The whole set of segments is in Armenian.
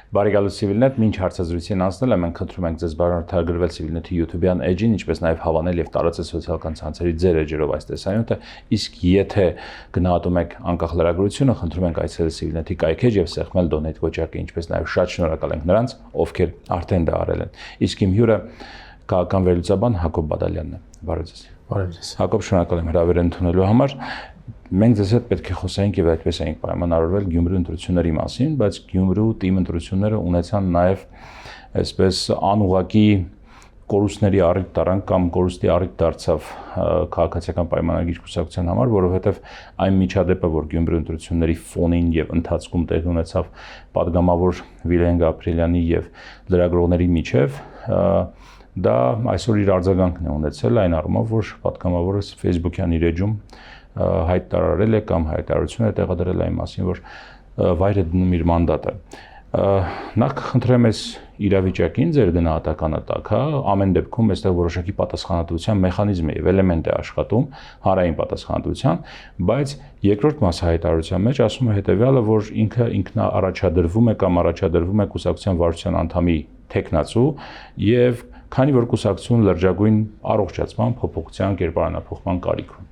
Բարեկալու Civilnet, մինչ հարցազրույցին անցնել եմ, մենք խնդրում ենք ձեզ բարոյթագրվել Civilnet-ի YouTube-յան էջին, ինչպես նաև հավանել եւ տարածել սոցիալական ցանցերի ձեր էջերով այս տեսանյութը, իսկ եթե գնահատում եք անկախ լրագրությունը, խնդրում ենք այցելել Civilnet-ի կայքեջ եւ սեղմել donate կոճակը, ինչպես նաև շատ շնորհակալ ենք նրանց, ովքեր արդեն դա արել են։ Իսկ իմ հյուրը քաղաքական վերլուծաբան Հակոբ Բադալյանն է։ Բարև ձեզ։ Բարև ձեզ։ Հակոբ, շնորհակալ եմ հրավեր ընդունելու համար։ Մենք ձեզ հետ պետք է խոսենք եւ այդպես էինք պայմանավորվել Գյումրու ընտրությունների մասին, բայց Գյումրու թիմ ընտրությունները ունեցան նաեւ այսպես անուղակի կորուստների առիթ դառան կամ կորուստի առիթ դարձավ քաղաքացիական պայմանագիր կուսակցության համար, որովհետեւ այն միջադեպը, որ Գյումրու ընտրությունների ֆոնին եւ ընթացքում տեղի ունեցավ падգամավոր Վիլեն Գաբրիելյանի եւ լրագրողների միջև, դա այսօր իր արձագանքն է ունեցել այն առումով, որ падգամավորը Facebook-յան իր էջում հայտարարել է կամ հայտարարություն է տեղադրել այն մասին, որ վայր է դնում իր մանդատը։ Նախ կխնդրեմ ես իրավիճակին ձեր գնահատականը տաք, ամեն դեպքում այստեղ որոշակի պատասխանատվության մեխանիզմ է եւ էլեմենտ է աշխատում հանրային պատասխանատվության, բայց երկրորդ մասը հայտարարության մեջ ասում է հետեւյալը, որ ինքնա առաջադրվում է կամ առաջադրվում է կուսակցության վարչության անդամի թեկնածու եւ քանի որ կուսակցություն լրջագույն առողջացման, փոփոխության, կերպարանափոխման կարիք ունի։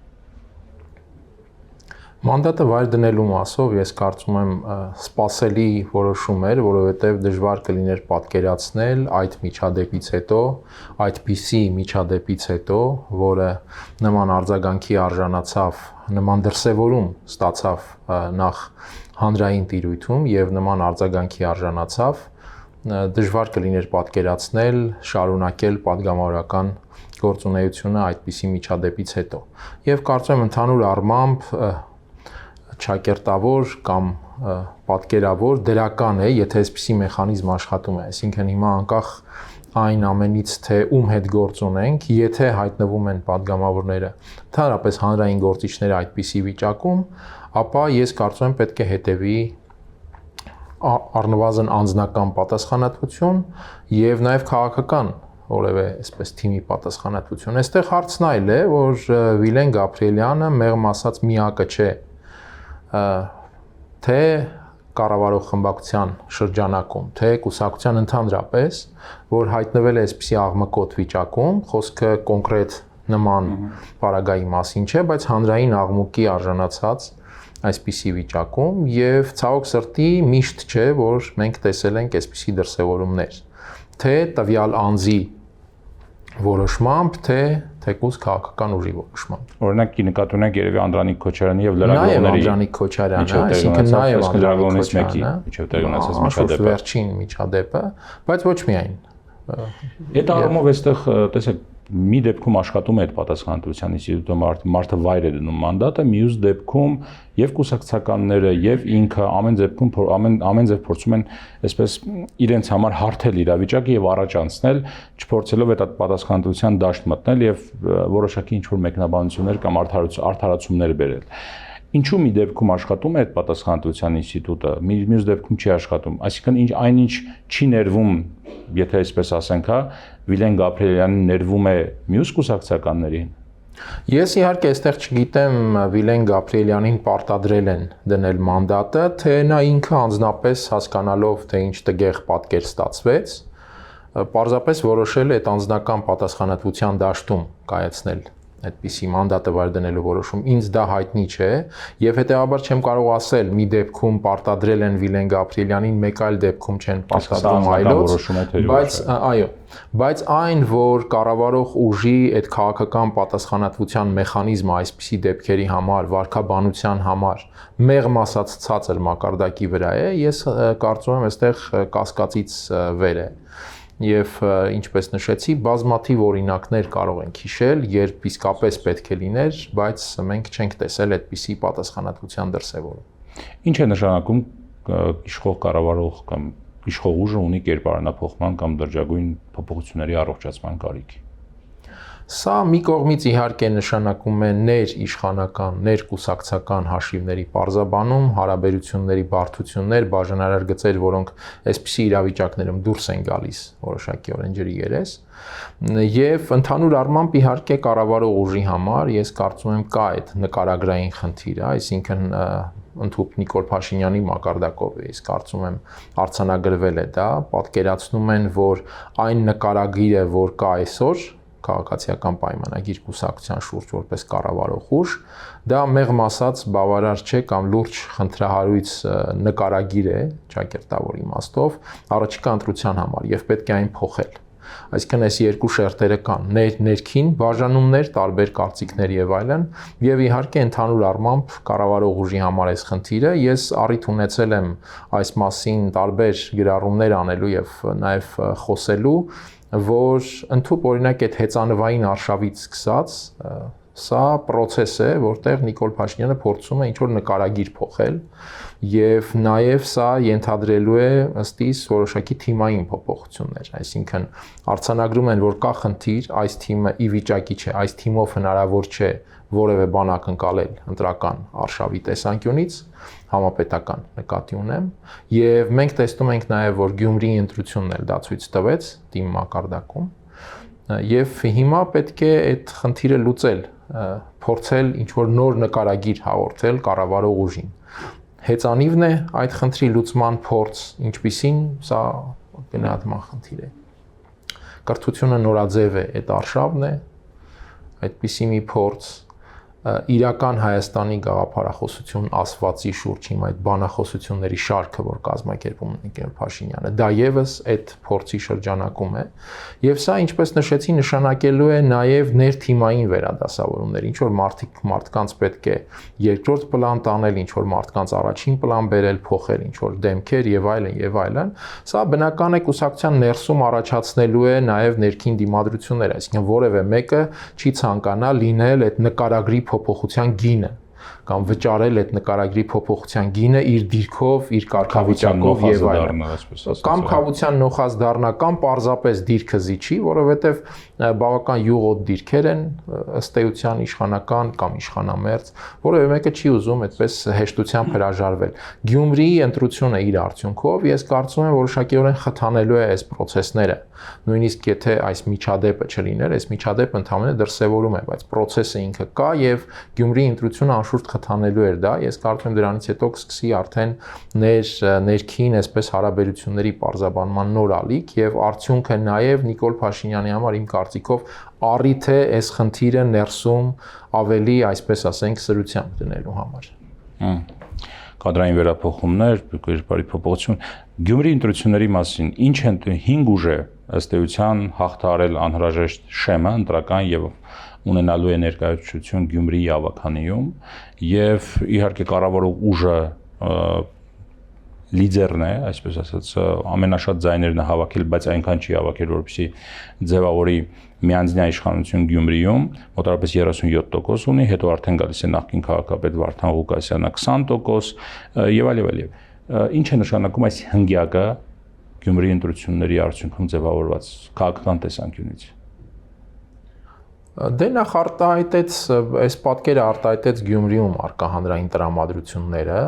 Մանդատը վայր դնելու մասով ես կարծում եմ սպասելի որոշում էր, որովհետև դժվար կլիներ պատկերացնել այդ միջադեպից հետո, այդպիսի միջադեպից հետո, որը նման արձագանքի արժանացավ, նման դրսևորում ստացավ նախ հանրային տիրույթում եւ նման արձագանքի արժանացավ, դժվար կլիներ պատկերացնել, շարունակել падգամավորական գործունեությունը այդպիսի միջադեպից հետո։ Եվ կարծում եմ ընդհանուր առմամբ ճակերտավոր կամ պատկերավոր դրական է, եթե այսպիսի մեխանիզմ աշխատում է, այսինքն հիմա անկախ այն ամենից, թե ում հետ գործ ունենք, եթե հայտնվում են падգամավորները, ընդհանրապես հանրային գործիչները այդպիսի վիճակում, ապա ես կարծում եմ պետք է հետևի առնվազն անձնական պատասխանատվություն եւ նաեւ քաղաքական որևէ այսպես թիմի պատասխանատվություն։ Այստեղ հարցն այլ է, որ Վիլեն Գաբրիելյանը մեղմ ասած միակը չէ, թե կառավարող խմբակցության շրջանակում, թե կուսակցության ընդհանրապես, որ հայտնվել է այսպիսի աղմկոտ վիճակում, խոսքը կոնկրետ նման պարագայի մասին չէ, բայց հանրային աղմուկի արժանացած այսպիսի վիճակում եւ ցավոք սրտի միշտ չէ, որ մենք տեսել ենք այսպիսի դրսևորումներ, թե տվյալ անձի որոշմամբ, թե թեկուզ քաղաքական ուժի որոշմամբ։ Օրինակ նկատի ունենք երևի Անդրանիկ Քոչարյանի եւ լրագրողների Անդրանիկ Քոչարյանը, այսինքն նաեւ լրագրողներից մեկի միջև տեղի ունեցած միջադեպը, վերջին միջադեպը, բայց ոչ միայն։ Այդ առումով այստեղ տեսեք մի դեպքում աշխատում է այդ պատասխանատվության ինստիտուտը մարդը վայր է դնում մանդատը, մյուս դեպքում եւ կուսակցականները եւ ինքը ամեն ձև փորձում են այսպես իրենց համար հարթել իրավիճակը եւ առաջ անցնել, չփորձելով այդ պատասխանատվության դաշտ մտնել եւ որոշակի ինչ-որ մեկնաբանություններ կամ արդարացումներ բերել։ Ինչու մի դեպքում աշխատում է այդ պատասխանատվության ինստիտուտը, մյուս դեպքում չի աշխատում, այսինքն այնինչ չի ներվում, եթե այսպես ասենք, Վիլեն Գաբրիելյանին ներվում է մյուս կուսակցականներին։ Ես իհարկե այստեղ չգիտեմ Վիլեն Գաբրիելյանին պարտադրել են դնել մանդատը, թե նա ինքը անձնապես հասկանալով, թե ինչ տգեղ պատկեր ստացվեց, պարզապես որոշել է այդ անձնական պատասխանատվության դաշտում կայացնել այդպիսի մանդատը վայր դնելու որոշում, ինձ դա հայտնի չէ եւ հետեւաբար չեմ կարող ասել մի դեպքում պարտադրել են Վիլեն Գաբրիելյանին, մեկ այլ դեպքում չեն պարտադրում այլոց, բայց այո, բայց այն, որ կառավարող ուժի այդ քաղաքական պատասխանատվության մեխանիզմը այսպիսի դեպքերի համար, վարքաբանության համար մեղմ ասած ցածր մակարդակի վրա է, ես կարծում եմ այստեղ կասկածից վեր է։ Եվ ինչպես նշեցի, բազմաթիվ օրինակներ կարող ենք հիշել, երբ իսկապես պետք է լիներ, բայց մենք չենք տեսել այդպիսի պատասխանատվության դրսևորում։ Ինչ է նշանակում իշխող կառավարող կամ իշխող ուժը ունի կերպարանափոխման կամ դրժագույն փոփոխությունների առողջացման կարիք։ Սա մի կողմից իհարկե նշանակում է ներիշխանական, ներկուսակցական հաշիվների պարզաբանում, հարաբերությունների բարդություններ, բաժանարար գծեր, որոնք այսպիսի իրավիճակներում դուրս են գալիս որոշակիորեն ջրի երես, եւ ընդհանուր առմամբ իհարկե կառավարող ուժի համար ես կարծում եմ կա այդ նկարագրային խնդիրը, այսինքն ընդհանուր Նիկոլ Փաշինյանի մակարդակով ես կարծում եմ արձանագրվել է դա, պատկերացնում են, որ այն նկարագիրը, որ կա այսօր քաղաքացիական պայմանագիր կուսակցության շուրջ որպես կառավարող ուժ, դա մեղմ ասած բավարար չէ կամ լուրջ խնդրահարույց նկարագիր է, ճակերտավոր իմաստով, առաջիկա ընտրության համար եւ պետք է այն փոխել։ Այսինքն այս երկու շերտերը կան, ներքին բաժանումներ, տարբեր կարծիքներ եւ այլն, եւ իհարկե ընդհանուր առմամբ կառավարող ուժի համար այս խնդիրը ես առիթ ունեցել եմ այս մասին տարբեր գրառումներ անելու եւ նաեւ խոսելու, որ ընդհանուր օրինակ այդ հեծանվային արշավից սկսած սա process է, որտեղ Նիկոլ Փաշինյանը փորձում է ինչ-որ նկարագիր փոխել եւ նաեւ սա ենթադրելու է ըստ իս որոշակի թիմային փոփոխություններ, այսինքն արձանագրում են, որ կա խնդիր, այս թիմը ի վիճակի չէ, այս թիմով հնարավոր չէ որևէ բան ակնկալել ընտրական արշավի տեսանկյունից, համապետական նկատի ունեմ, եւ մենք տեսնում ենք նաեւ, որ Գյումրիի ընտրությունն էլ դա ցույց տվեց թիմ մակարդակում, եւ հիմա պետք է այդ խնդիրը լուծել, փորձել ինչ-որ նոր նկարագիր հաղորդել կառավարող ուժին։ Հեծանիվն է այդ խնդրի լուծման փորձ, ինչպիսին սա գնահատման խնդիր է։ Կրթությունը նորաձև է, այդ արշավն է, այդպիսի մի փորձ, իրական Հայաստանի գաղափարախոսություն ասվածի շուրջ հիմա այդ բանախոսությունների շարքը, որ կազմակերպում է Նիկոլ Փաշինյանը, դա եւս այդ փորձի շրջանակում է, եւ սա, ինչպես նշեցի, նշանակելու է նաեւ ներթիմային վերադասավորումներ, ինչ որ մարդկանց պետք է երկրորդ պլան տանել, ինչ որ մարդկանց առաջին պլան բերել, փոխել ինչ որ դեմքեր եւ այլն եւ այլն, սա բնական է կուսակցության ներսում առաջացնելու է նաեւ ներքին դիմադրություններ, այսինքն որևէ մեկը չի ցանկանա լինել այդ նկարագրի փոփոխության գինը կամ վճարել այդ նկարագրի փոփոխության գինը իր դիրքով, իր կարգավիճակով եւ այլն, կամ խավության նոխած դառնա, կամ պարզապես դիրքը զիջի, որովհետեւ բավական յուղոտ դիրքեր են ըստ էության իշխանական կամ իշխանամերձ, որովհետեւ մեկը չի ուզում այդպես հեշտությամբ հրաժարվել։ Գյումրիի ընտրությունը իր արդյունքով ես կարծում եմ որոշակիորեն խթանելու է այս process-ները, նույնիսկ եթե այս միջադեպը չլիներ, այս միջադեպը ընդհանրապես դրսևորում է, բայց process-ը ինքը կա եւ Գյումրիի ընտրությունը անշուշտ խթանելու էր դա, ես կարծում եմ դրանից հետո կսկսի արդեն ներքին այսպես հարաբերությունների պարզաբանման նոր ալիք եւ արդյունքը նաեւ Նիկոլ Փաշինյանի համար իմ կարծիքով առիթ է այս խնդիրը ներսում ավելի, այսպես ասենք, սրությամբ դնելու համար։ Կադրային վերափոխումներ, բարի փոփոխություն, Գյումրի ընտրությունների մասին ինչ են 5 ուժ է ըստ էության հաղթահարել անհրաժեշտ շեմը ընտրական եւ ունենալու է ներկայացություն Գյումրիի ավականիում եւ իհարկե կառավարող ուժը լիդերն է, այսպես ասած, ամենաշատ ձայներն է հավաքել, բայց այնքան չի հավաքել, որպեսզի ձևավորի միանձնյա իշխանություն Գյումրիում, մոտավորապես 37% ունի, հետո արդեն գալիս է նախկին քաղաքապետ Վարդան Ղուկասյանը 20% եւ այլ։ Ինչ է նշանակում այս հնգյակը Գյումրիի ընտրությունների արդյունքում ձևավորված քաղաքական տեսանկյունից։ Դե նախ արտահայտեց, այս պատկերը արտահայտեց Գյումրիում արկա հանրային տրամադրությունները,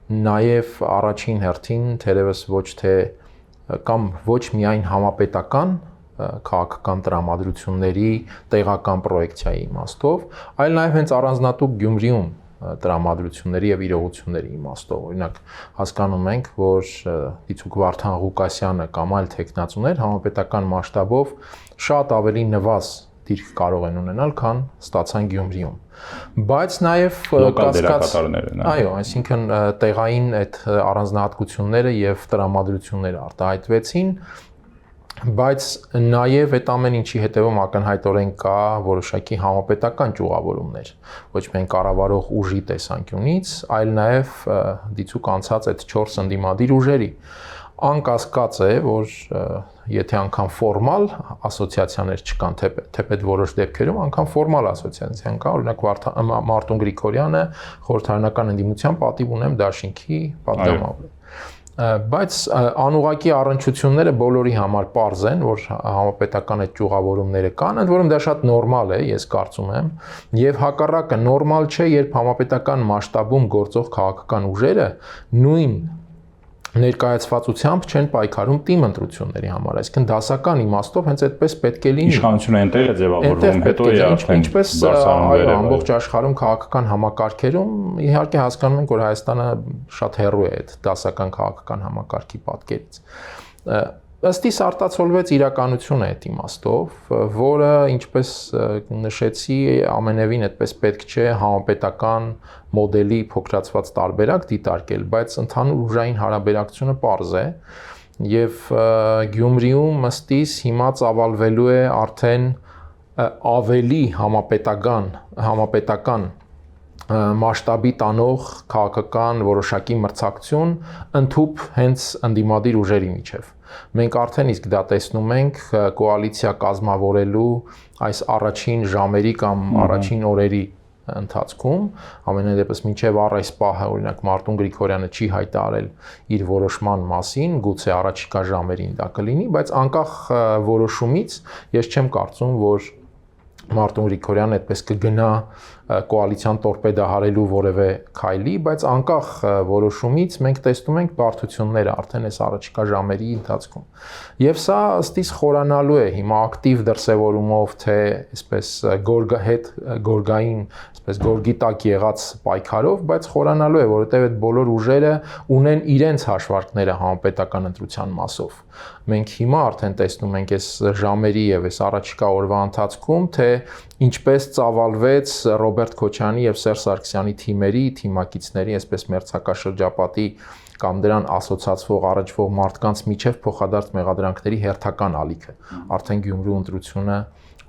նաև առաջին հերթին թերևս ոչ թե կամ ոչ միայն համապետական քաղաքական տրամադրությունների տեղական պրոյեկցիայի իմաստով, այլ նաև հենց առանձնատուկ Գյումրիում տրամադրությունների եւ իրողությունների իմաստով։ Օրինակ հասկանում ենք, որ դիցուք Վարդան Ղուկասյանը կամ այլ տեխնացուներ համապետական մասշտաբով շատ ավելի նվազ դիրք կարող են ունենալ, քան ստացան Գյումրիում։ Բայց նաև կասկած, այո, այսինքն տեղային այդ առանձնահատկությունները եւ տրամադրությունները արտահայտվեցին, բայց նաև այդ ամեն ինչի հետևում ակնհայտորեն կա որոշակի համապետական ճյուղավորումներ, ոչ միայն կառավարող ուժի տեսանկյունից, այլ նաև դիցուք անցած այդ 4 ընդդիմադիր ուժերի։ Անկասկած է, որ եթե անգամ ֆորմալ ասոցիացիաներ չկան, թեպետ որոշ դեպքերում անգամ ֆորմալ ասոցիացիան կա, օրինակ Մարտուն Գրիգորյանը խորհրդարանական ընդդիմության պատիվ ունեմ դաշինքի պատգամավոր է։ Բայց անուղղակի առնչությունները բոլորի համար պարզ են, որ համապետական այդ ճյուղավորումները կան, ընդ որում դա շատ նորմալ է, ես կարծում եմ, եւ հակառակը նորմալ չէ, երբ համապետական մասշտաբում գործող քաղաքական ուժերը նույն ներկայացվածությամբ չեն պայքարում թիմ ընտրությունների համար, այսինքն դասական իմաստով հենց այդպես պետք է լինի։ Իշխանությունը այնտեղ է ձևավորվում, հետո է արդեն ինչպես այո, ամբողջ աշխարհում քաղաքական համակարգերում իհարկե հասկանում ենք, որ Հայաստանը շատ հեռու է այդ դասական քաղաքական համակարգի պատկերից։ Ըստիս արտացոլվեց իրականությունը այդ իմաստով, որը, ինչպես նշեցի, ամենևին այդպես պետք չէ համապետական մոդելի փոքրացված տարբերակ դիտարկել, բայց ընդհանուր ուժային հարաբերակցությունը պարզ է եւ Գյումրիում ըստիս հիմա ծավալվելու է արդեն ավելի համապետական մասշտաբի տանող քաղաքական որոշակի մրցակցություն ընդհուպ հենց ընդդիմադիր ուժերի միջև։ Մենք արդեն իսկ դա տեսնում ենք կոալիցիա կազմավորելու այս առաջին ժամերի կամ առաջին օրերի ընթացքում, ամենայն դեպս մինչև այս պահը օրինակ Մարտուն Գրիգորյանը չի հայտարարել իր որոշման մասին, գուցե առաջիկա ժամերին դա կլինի, բայց անկախ որոշումից ես չեմ կարծում, որ Մարտուն Գրիգորյանը այդպես կգնա կոալիցիան տորպեդահարելու որևէ քայլի, բայց անկախ որոշումից մենք տեսնում ենք բարդությունները արդեն այս առաջիկա ժամերի ընթացքում։ Եվ սա ըստիս խորանալու է հիմա ակտիվ դրսևորումով, թե այսպես գորգային, այսպես գորգի տակ եղած պայքարով, բայց խորանալու է, որովհետև այդ բոլոր ուժերը ունեն իրենց հաշվարկները համապետական ընտրության մասով։ Մենք հիմա արդեն տեսնում ենք այս ժամերի եւ այս առաջիկա օրվա ընթացքում, թե ինչպես ծավալվեց Ռոբերտ Քոչյանի եւ Սերժ Սարգսյանի թիմակիցների, այսպես մերձակաշրջապատի կամ դրան ասոցացվող առնչվող մարդկանց միջև փոխադարձ մեղադրանքների հերթական ալիքը, արդեն Գյումրու ընտրությունը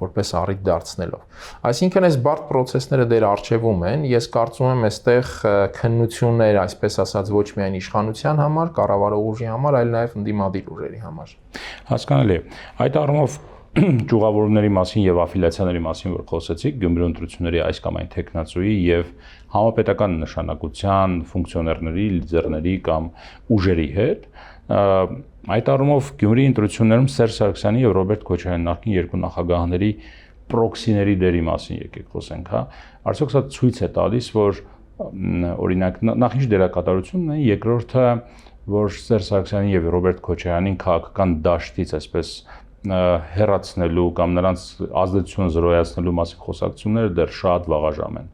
որպես առիթ դարձնելով։ Այսինքն այս բարդ process-ները դեր առջևում են, ես կարծում եմ այստեղ քննություններ, այսպես ասած, ոչ միայն իշխանության համար, կառավարող ուժի համար, այլ նաև ընդդիմադիր ուժերի համար։ Հասկանալի է։ Այդ առումով ճյուղավորումների մասին եւ աֆիլիացիաների մասին որ խոսեցիք, Գյումրու ընտրությունների այս կամ այն տեխնացուի եւ համապետական նշանակության ֆունկցիոներների, լիդերների կամ ուժերի հետ, այդ առումով Գյումրի ընտրություններում Սերժ Սարգսյանի եւ Ռոբերտ Քոչարյանի նախկին երկու նախագահների պրոքսիների դերի մասին եկեք խոսենք, հա։ Արդյոք սա ցույց է տալիս, որ օրինակ նախ ինչ դերակատարությունն է, երկրորդը, որ Սերժ Սարգսյանի եւ Ռոբերտ Քոչարյանին քաղաքական դաշտից այսպես հեռացնելու կամ նրանց ազդեցությունը զրոյացնելու մասին խոսակցությունները դեռ շատ վաղաժամ են։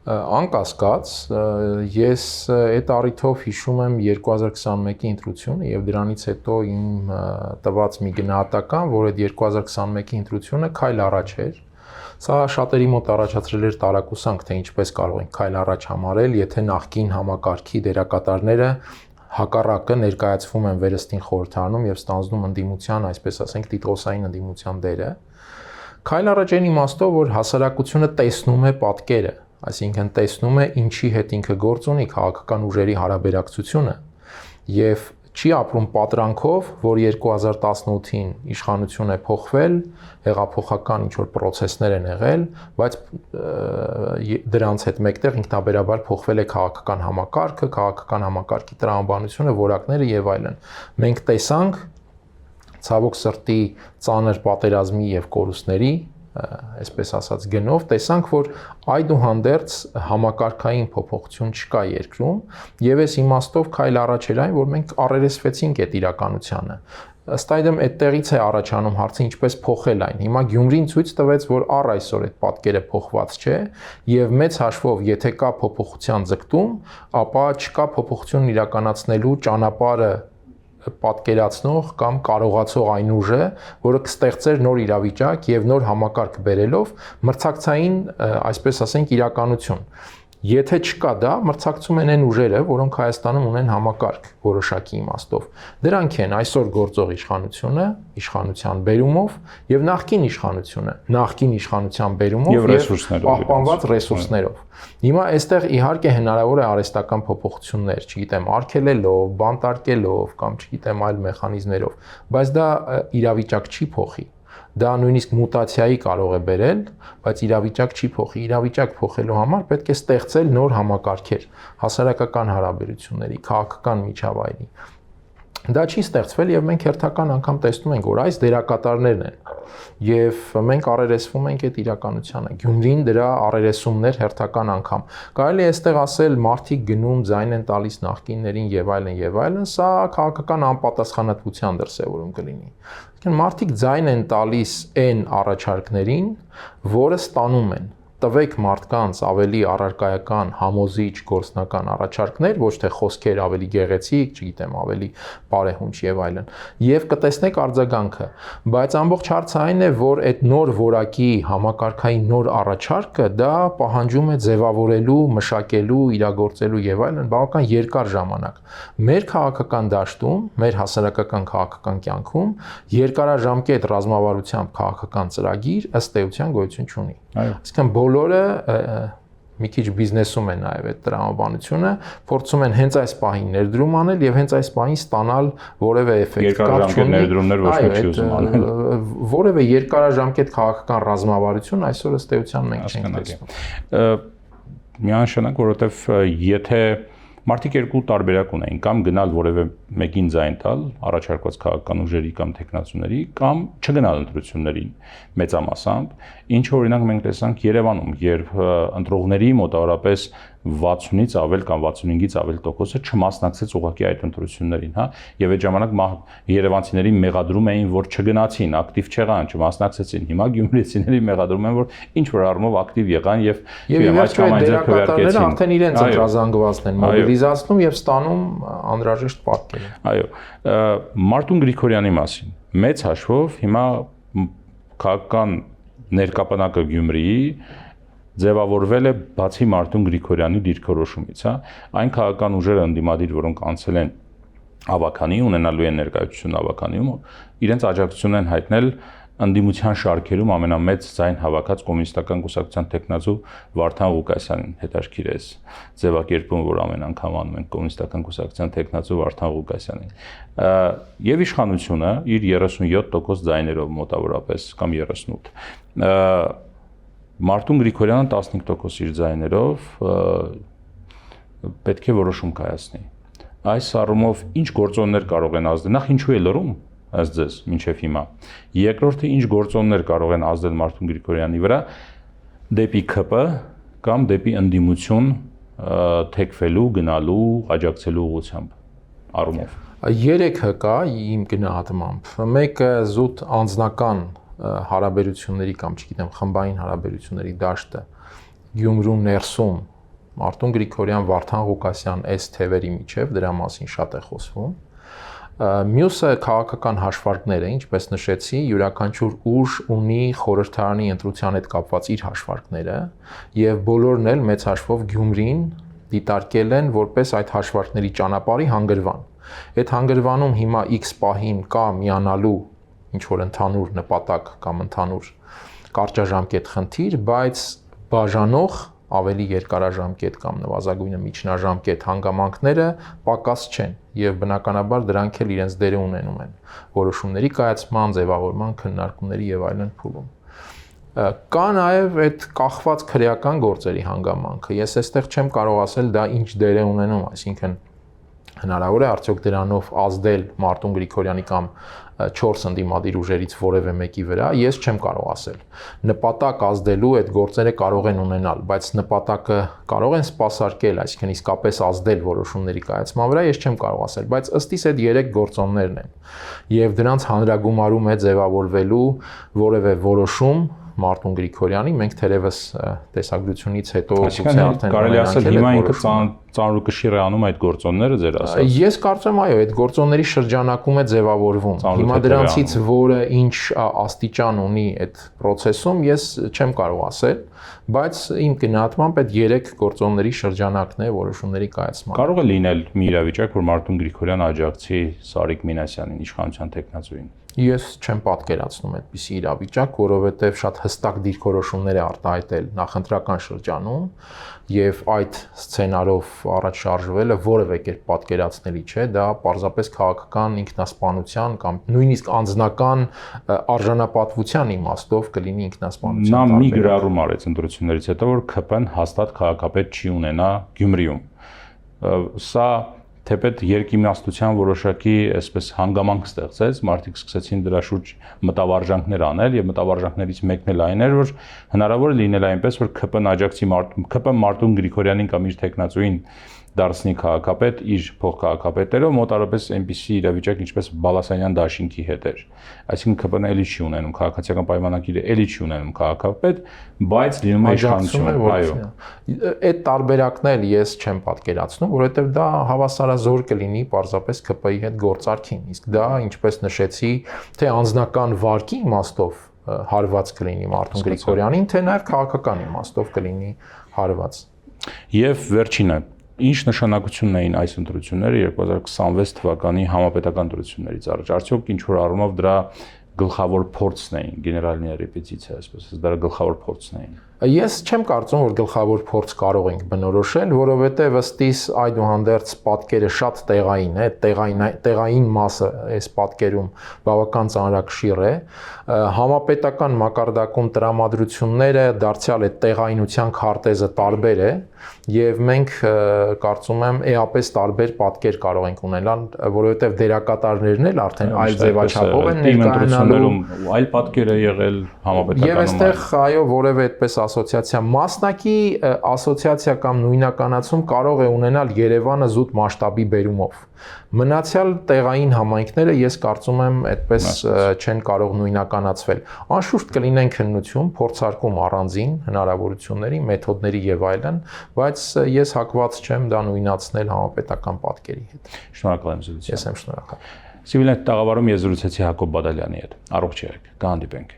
Անկասկած, ես այդ առիթով հիշում եմ 2021-ի ընտրությունը եւ դրանից հետո իմ տված մի գնահատական, որ այդ 2021-ի ընտրությունը քայլ առաջ էր։ Սա շատերի մոտ առաջացրել էր տարակուսանք, թե ինչպես կարող ենք քայլ առաջ համարել, եթե նախկին համակարգի դերակատարները հակառակը ներկայացվում են վերստին խորհրդարանում եւ ստանձնում ընդդիմության, այսպես ասենք, տիտղոսային ընդդիմության դերը։ Քայլ առաջ այն իմաստով, որ հասարակությունը տեսնում է պատկերը, այսինքն տեսնում է ինչի հետ ինքը գործ ունի քաղաքական ուժերի հարաբերակցությունը եւ չի ապրում պատրանքով, որ 2018-ին իշխանություն է փոխվել, հեղափոխական ինչ-որ process-ներ են եղել, բայց դրանց հետ մեկտեղ ինքնաբերաբար փոխվել է քաղաքական համակարգը, քաղաքական համակարգի տրամաբանությունը, որակները եւ այլն։ Մենք տեսանք ցավոք սրտի ծանր պատերազմի եւ կորուստների, այսպես ասած գնով, տեսանք, որ այդուհանդերձ համակարգային փոփոխություն չկա երկրում եւ այս իմաստով քայլ առաջ էր այն, որ մենք առերեսվեցինք այդ իրականությանը։ Ըստ այդմ այդտեղից է առաջանում հարցը ինչպես փոխել այն։ Հիմա Գյումրին ցույց տվեց, որ առ այսօր այդ պատկերը փոխված չէ եւ մեծ հաշվով, եթե կա փոփոխության ձգտում, ապա չկա փոփոխություն իրականացնելու ճանապարհը պատկերացնող կամ կարողացող այն ուժը, որը կստեղծեր նոր իրավիճակ եւ նոր համակարգ բերելով մրցակցային, այսպես ասենք, իրականություն։ Եթե չկա դա, մրցակցում են այն ուժերը, որոնք Հայաստանում ունեն համակարգ որոշակի իմաստով։ Դրանք են այսօր գործող իշխանությունը, իշխանության բերումով եւ նախկին իշխանությունը, նախկին իշխանության բերումով եւ պահպանված ռեսուրսներով։ Հիմա այստեղ իհարկե հնարավոր է արհեստական փոփոխություններ, չգիտեմ, արգելելով, բանտարկելով կամ չգիտեմ այլ մեխանիզմներով, բայց դա իրավիճակ չի փոխի։ դա նույնիսկ մուտացիայի կարող է բերել, բայց իրավիճակ չի փոխի։ Իրավիճակ փոխելու համար պետք է ստեղծել նոր համակարգեր հասարակական հարաբերությունների, քաղաքական միջավայրի։ Դա չի ստեղծվել եւ մենք հերթական անգամ տեսնում ենք, որ այս դերակատարներն են եւ մենք առերեսվում ենք այդ իրականությանը։ Գյումրին դրա առերեսումներ հերթական անգամ։ Կարելի է այստեղ ասել մարդիկ գնում ձայն են տալիս նախկիններին եւ այլն, սա քաղաքական անպատասխանատվության դրսեւորում կլինի։ Այսինքն մարդիկ ձայն են տալիս այն առաջարկներին, որը ստանում են։ Տվեք մարդկանց ավելի առարկայական, համոզիչ, գործնական առաջարկներ, ոչ թե խոսքեր ավելի գեղեցիկ, չգիտեմ, ավելի բարեհունչ եւ այլն, եւ կտեսնեք արձագանքը, բայց ամբողջ հարցը այն է, որ այդ նոր որակի համակարգային նոր առաջարկը դա պահանջում է ձևավորելու, մշակելու, իրագործելու եւ այլն բավական երկար ժամանակ։ Մեր քաղաքական դաշտում, մեր հասարակական քաղաքական կյանքում երկարաժամկետ ռազմավարությամբ քաղաքական ծրագիր ըստ էության գոյություն չունի։ Այսինքն բոլորը մի քիչ բիզնեսում են նաև այդ տրամաբանությունը, փորձում են հենց այս պահին ներդրում անել եւ հենց այս պահին ստանալ որևէ էֆեկտ, երկարաժամկետ ներդրումներ ոչ մեկ չի ուզում անել։ Որևէ երկարաժամկետ քաղաքական ռազմավարություն այսօր ըստ էության մենք չենք տեսնում։ Միանշանակ, որովհետեւ եթե մարդիկ երկու տարբերակ ունեն, կամ գնալ որևէ մեկին ձայն տալ, առաջարկված քաղաքական ուժերի կամ տեխնացուների, կամ չգնալ ընտրություններին մեծամասամբ, ինչ օրինակ մենք տեսանք Երևանում, երբ ընտրողների մոտավորապես 60-ից ավել կամ 65-ից ավել տոկոսը չմասնակցեց ուղղակի այդ ընտրություններին, հա, եւ այդ ժամանակ երևանցիներին մեղադրում էին, որ չգնացին, ակտիվ չեղան, չմասնակցեցին։ Հիմա գյումրեցիների մեղադրում են, որ ինչ որ առումով ակտիվ եղան եւ այդ ամենայն քվեարկեցին։ Արդեն իրենց ընտրազանգվածն են մոբիլիզացնում եւ ստանում անհրաժեշտ պատկերը։ Այո, Մարտուն Գրիգորյանի մասին մեծ հաշվով հիմա քաղաքական ներկապանակը Գյումրիի ձևավորվել է բացի Մարտուն Գրիգորյանի դիրքորոշումից, հա, այն քաղաքական ուժերը ընդդիմադիր, որոնք անցել են ավականի, ունենալու են ներկայացություն ավականիում, իրենց աջակցություն են հայտնել ընդդիմության շարքերում ամենամեծ ձայն հավաքած կոմունիստական կուսակցության տեխնացու Վարդան Ղուկասյանին, հետաքրքիր է ձևակերպում, որ ամեն անգամ անում են կոմունիստական կուսակցության տեխնացու Վարդան Ղուկասյանին։ Եվ իշխանությունը իր 37% ձայներով մոտավորապես կամ 38 Մարտուն Գրիգորյանը 15% իր ձայներով պետք է որոշում կայացնի։ Այս առումով ինչ գործոններ կարող են ազդել, նախ ինչու է լռում ըստ ձեզ մինչև հիմա։ Երկրորդը ինչ գործոններ կարող են ազդել Մարտուն Գրիգորյանի վրա դեպի ՔՊ կամ դեպի ընդդիմություն թեքվելու, գնալու, աջակցելու ուղղությամբ առումով։ 3 կա իմ գնահատմամբ։ Մեկը զուտ անձնական հարաբերությունների կամ չգիտեմ խմբային հարաբերությունների դաշտը Գյումրու ներսում Մարտուն Գրիգորյան, Վարդան Ղուկասյան այս թևերի միջև դրա մասին շատ է խոսվում։ Մյուսը քաղաքական հաշվարկները, ինչպես նշեցի, յուրաքանչյուր ուժ ունի խորհրդարանի ընտրության հետ կապված իր հաշվարկները եւ բոլորն էլ մեծ հաշվով Գյումրին դիտարկել են որպես այդ հաշվարկների ճանապարհի հանգրվան։ Այդ հանգրվանում հիմա X պահին կա միանալու ինչ որ ընդհանուր նպատակ կամ ընդհանուր կարճաժամկետ խնդիր, բայց բաժանող ավելի երկարաժամկետ կամ նվազագույնը միջնաժամկետ հանգամանքները պակաս չեն եւ բնականաբար դրանք էլ իրենց դերը ունենում են որոշումների կայացման, ձևավորման, քննարկումների եւ այլն փուլում։ Կա նաեւ այդ կախված քրեական գործերի հանգամանքը։ Ես այստեղ չեմ կարող ասել դա ինչ դեր է ունենում, այսինքն հնարավոր է արդյոք դրանով ազդել Մարտուն Գրիգորյանի կամ 4 ընդդիմադիր ուժերից որևէ մեկի վրա, ես չեմ կարող ասել։ Նպատակ ազդելու այդ գործերը կարող են ունենալ, բայց նպատակը կարող են սպասարկել, այսինքն իսկապես ազդել որոշումների կայացման վրա, ես չեմ կարող ասել, բայց ըստ իս այդ 3 գործոններն են։ Եվ դրանց հանրագումարում է ձևավորվելու որևէ որոշում Մարտուն Գրիգորյանի, մենք թերևս տեսագրությունից հետո գուցե արդեն կարելի ասել հիմա ինքը ծանրուկշիռ է անում այդ գործոնները ձեր ասած։ Ես կարծում եմ, այո, այդ գործոնների շրջանակում է ձևավորվում։ Հիմա դրանցից որը ինչ աստիճան ունի այդ process-ում, ես չեմ կարող ասել, բայց իմ գնահատմամբ այդ 3 գործոնների շրջանակն է որոշումների կայացման։ Կարող է լինել մի իրավիճակ, որ Մարտուն Գրիգորյանը աջակցի Սարիկ Մինասյանին, իշխանության տեխնացուին։ Ես չեմ պատկերացնում այդպիսի իրավիճակ, որովհետև շատ հստակ դիրքորոշումներ է արտահայտել նախընտրական շրջանում եւ այդ սցենարով առաջ շարժվելը որևէ կերպ պատկերացնելի չէ, դա պարզապես քաղաքական ինքնասպանության կամ նույնիսկ անձնական արժանապատվության իմաստով կլինի ինքնասպանության։ Նա մի գրառում արեց ընտրություններից հետո, որ ԿՊ-ն հաստատ քաղաքապետ չի ունենա Գյումրիում։ Սա թեպետ երկիմաստության որոշակի այսպես հանգամանք ստեղծեց, մարդիկ սկսեցին դրա շուրջ մտավարժանքներ անել եւ մտավարժանքներից մեկն էլ այն էր, որ հնարավոր է լինել այնպես, որ ԿՊ-ն աջակցի ԿՊ-ն Մարտուն Գրիգորյանին կամ իր տեխնացուին դարձնի քաղաքապետ իր փոխքաղաքապետերով մոտարապես այնպիսի իրավիճակ ինչպես Բալասանյան դաշինքի հետ էր։ Այսինքն ԿՊ-ն էլի չի ունենում քաղաքացիական պայմանագիրը, էլի չի ունենում քաղաքապետ, բայց լինում է իշխանություն, այո։ Այդ տարբերակն էլ ես չեմ պատկերացնում, որովհետև դա հավասարազոր կլինի պարզապես ԿՊ-ի հետ գործարքին։ Իսկ դա, ինչպես նշեցի, թե անձնական վարկի իմաստով հարված կլինի Մարտուն Գրիգորյանին, թե նաև քաղաքական իմաստով կլինի հարված։ Եվ վերջինը Ինչ նշանակություն էին այս ընտրությունները 2026 թվականի համապետական ընտրություններից առաջ։ Արդյոք ինչ որ առումով դրա գլխավոր փորձն էին, գեներալների ռեպետիցիա, այսպես ասած, դրա գլխավոր փորձն էին։ Ես չեմ կարծում, որ գլխավոր փորձ կարող ենք բնորոշել, որովհետև ըստիս այդուհանդերձ պատկերը շատ տեղային է, տեղային մասը այս պատկերում բավական ծանրակշիռ է, համապետական մակարդակում տրամադրությունները դարձյալ այդ տեղայնության քարտեզը տարբեր է, եւ մենք կարծում եմ էապես տարբեր պատկեր կարող ենք ունենալ, որովհետև դերակատարներն էլ արդեն այլ ձևաչափով են ներկայանալու, այլ պատկեր է եղել համապետականում։ Եվ այստեղ այո, որևէ այդպես ասոցիացիա, մասնակի ասոցիացիա կամ նույնականացում կարող է ունենալ Երևանը զուտ մասշտաբի բերումով։ Մնացյալ տեղային համայնքները ես կարծում եմ այդպես չեն կարող նույնականացվել։ Անշուշտ կլինեն քննություն, փորձարկում առանձին հնարավորությունների, մեթոդների եւ այլն, բայց ես հակված չեմ դա նույնացնել համապետական պատկերի հետ։ Շնորհակալ եմ զրույցի։ Ես եմ շնորհակալ։ Սիվիլնետ տաղավարում ես զրուցեցի Հակոբ Բադալյանի հետ։ Առողջ եղեք։ Կհանդիպենք։